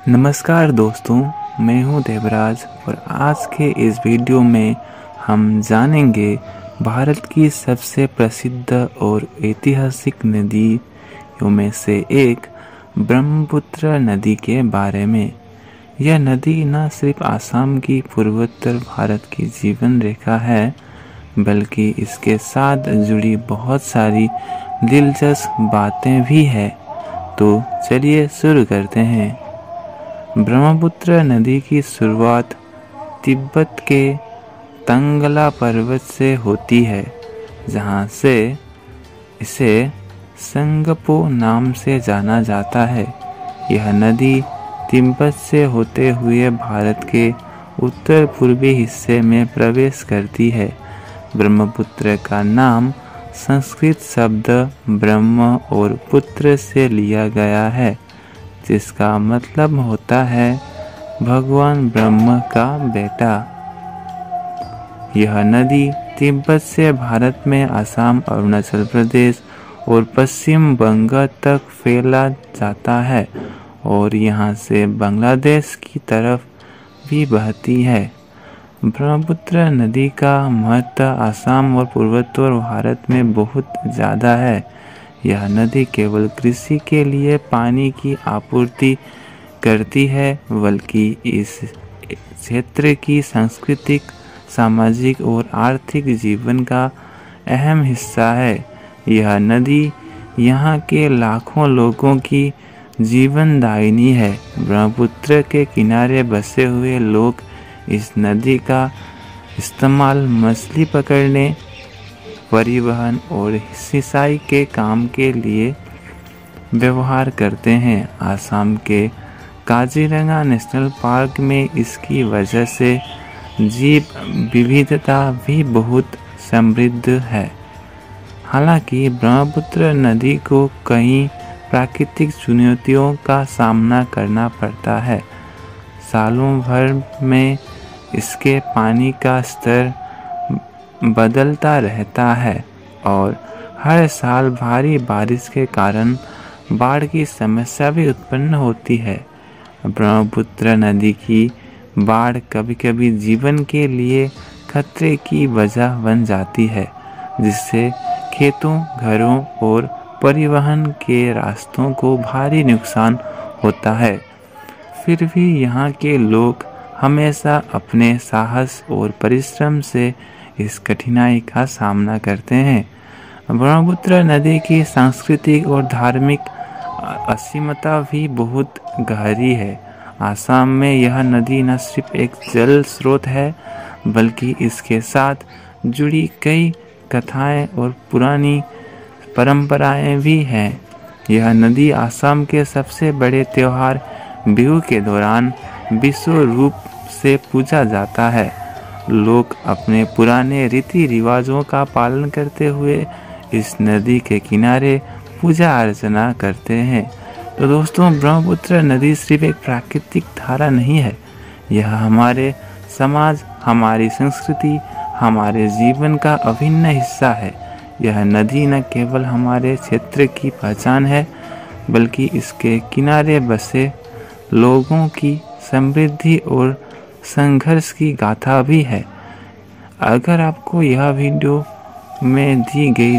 नमस्कार दोस्तों, मैं हूं देवराज और आज के इस वीडियो में हम जानेंगे भारत की सबसे प्रसिद्ध और ऐतिहासिक नदियों में से एक ब्रह्मपुत्र नदी के बारे में। यह नदी न सिर्फ आसाम की पूर्वोत्तर भारत की जीवन रेखा है, बल्कि इसके साथ जुड़ी बहुत सारी दिलचस्प बातें भी हैं। तो चलिए शुरू करते हैं। ब्रह्मपुत्र नदी की शुरुआत तिब्बत के तंगला पर्वत से होती है, जहाँ से इसे संगपो नाम से जाना जाता है। यह नदी तिब्बत से होते हुए भारत के उत्तर पूर्वी हिस्से में प्रवेश करती है। ब्रह्मपुत्र का नाम संस्कृत शब्द ब्रह्म और पुत्र से लिया गया है, जिसका मतलब होता है भगवान ब्रह्म का बेटा। यह नदी तिब्बत से भारत में असम, अरुणाचल प्रदेश और पश्चिम बंग तक फैला जाता है और यहाँ से बांग्लादेश की तरफ भी बहती है। ब्रह्मपुत्र नदी का महत्व असम और पूर्वोत्तर भारत में बहुत ज़्यादा है। यह नदी केवल कृषि के लिए पानी की आपूर्ति करती है, बल्कि इस क्षेत्र की सांस्कृतिक, सामाजिक और आर्थिक जीवन का अहम हिस्सा है। यह नदी यहाँ के लाखों लोगों की जीवनदायिनी है। ब्रह्मपुत्र के किनारे बसे हुए लोग इस नदी का इस्तेमाल मछली पकड़ने, परिवहन और सिंचाई के काम के लिए व्यवहार करते हैं। आसाम के काजीरंगा नेशनल पार्क में इसकी वजह से जीव विविधता भी बहुत समृद्ध है। हालांकि ब्रह्मपुत्र नदी को कई प्राकृतिक चुनौतियों का सामना करना पड़ता है। सालों भर में इसके पानी का स्तर बदलता रहता है और हर साल भारी बारिश के कारण बाढ़ की समस्या भी उत्पन्न होती है। ब्रह्मपुत्र नदी की बाढ़ कभी-कभी जीवन के लिए खतरे की वजह बन जाती है, जिससे खेतों, घरों और परिवहन के रास्तों को भारी नुकसान होता है। फिर भी यहाँ के लोग हमेशा अपने साहस और परिश्रम से इस कठिनाई का सामना करते हैं। ब्रह्मपुत्र नदी की सांस्कृतिक और धार्मिक असीमता भी बहुत गहरी है। आसाम में यह नदी न सिर्फ एक जल स्रोत है, बल्कि इसके साथ जुड़ी कई कथाएं और पुरानी परंपराएं भी हैं। यह नदी आसाम के सबसे बड़े त्योहार बिहू के दौरान विश्व रूप से पूजा जाता है। लोग अपने पुराने रीति रिवाजों का पालन करते हुए इस नदी के किनारे पूजा अर्चना करते हैं। तो दोस्तों, ब्रह्मपुत्र नदी सिर्फ एक प्राकृतिक धारा नहीं है, यह हमारे समाज, हमारी संस्कृति, हमारे जीवन का अभिन्न हिस्सा है। यह नदी न केवल हमारे क्षेत्र की पहचान है, बल्कि इसके किनारे बसे लोगों की समृद्धि और संघर्ष की गाथा भी है। अगर आपको यह वीडियो में दी गई